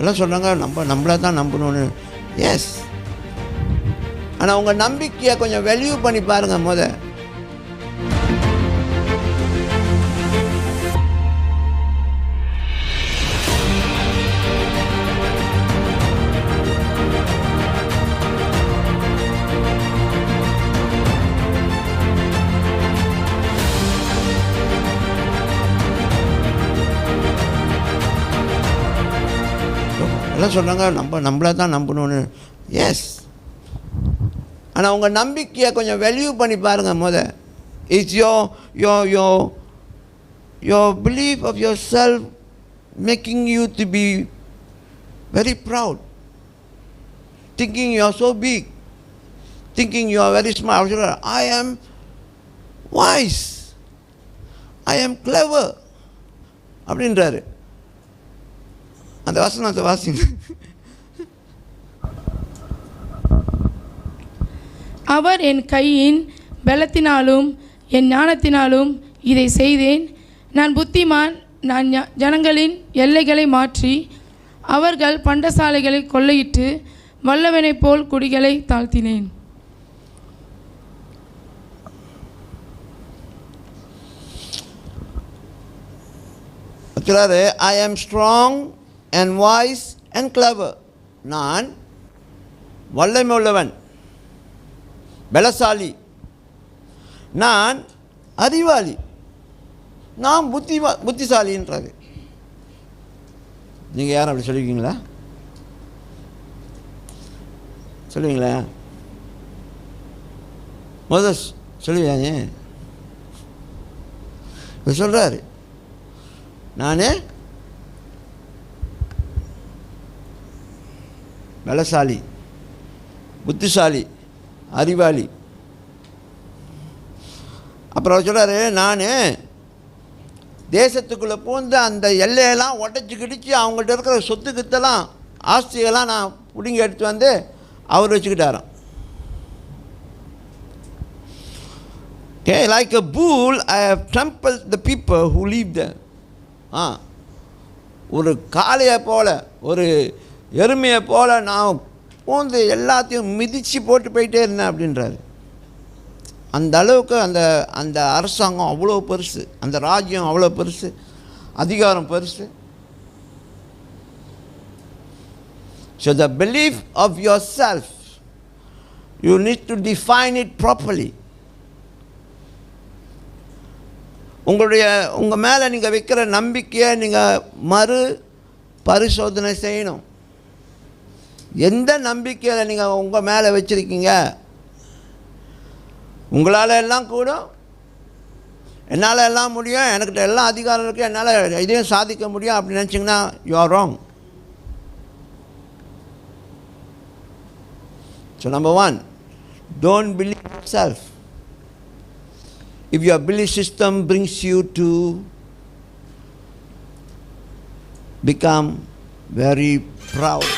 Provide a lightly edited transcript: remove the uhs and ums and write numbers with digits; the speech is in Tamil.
எல்லாம் சொல்கிறாங்க நம்மளை தான் நம்பணும்னு. எஸ், ஆனால் உங்கள் நம்பிக்கையை கொஞ்சம் வேல்யூ பண்ணி பாருங்கள். எல்லாம் சொல்கிறாங்க நம்மளை தான் நம்பணும்னு. எஸ், ஆனால் உங்கள் நம்பிக்கையை கொஞ்சம் வேல்யூ பண்ணி பாருங்கள். It's your belief of yourself making you to be very proud, thinking you are so big, thinking you are very smart. I am wise, I am clever அப்படின்றாரு. அந்த வசனத்தை வாசிங்க. அவர் என் கையின் பலத்தினாலும் என் ஞானத்தினாலும் இதை செய்தேன். நான் புத்திமான். நான் ஜனங்களின் எல்லைகளை மாற்றி அவர்கள் பண்டசாலைகளை கொள்ளையிட்டு வல்லவனைப் போல் குடிகளை தாழ்த்தினேன். I am strong and wise and clever. நான் வல்லமை உள்ளவன், பலசாலி, நான் அறிவாளி, நான் புத்திசாலின்றாரு. நீங்கள் யாரும் அப்படி சொல்லுவீங்களா? சொல்லுவீங்களா? முதல் சொல்லுவீங்க. இப்போ சொல்கிறாரு, நான் பலசாலி, புத்திசாலி, அறிவாளி. அப்புறம் சொல்கிறாரு, நான் தேசத்துக்குள்ளே பூந்து அந்த எல்லையெல்லாம் உடச்சி கிடிச்சு அவங்கள்ட்ட இருக்கிற சொத்துக்கிட்டெல்லாம் ஆஸ்தியெல்லாம் நான் பிடுங்கி எடுத்து வந்து அவர் வச்சுக்கிட்டாராம். Okay, like a bull, I have trampled the people who live there. ஒரு காளையை போல், ஒரு எருமையை போல் நான் பூந்து எல்லாத்தையும் மிதித்து போட்டு போயிட்டே இருந்தேன் அப்படின்றாரு. அந்த அளவுக்கு அந்த அரசாங்கம் அவ்வளோ பெருசு, அந்த ராஜ்யம் அவ்வளோ பெருசு, அதிகாரம் பெருசு. So the belief of yourself, you need to define it properly. உங்கள் மேலே நீங்கள் வைக்கிற நம்பிக்கையை நீங்கள் மறு பரிசோதனை செய்யணும். எந்த நம்பிக்கையில் நீங்கள் உங்கள் மேலே வச்சுருக்கீங்க? உங்களால் எல்லாம் கூடும், என்னால் எல்லாம் முடியும், எனக்கிட்ட எல்லாம் அதிகாரம் இருக்குது, என்னால் இதையும் சாதிக்க முடியும் அப்படின்னு நினச்சிங்கன்னா you are wrong. So number one, don't believe yourself. If your belief system brings you to become very proud,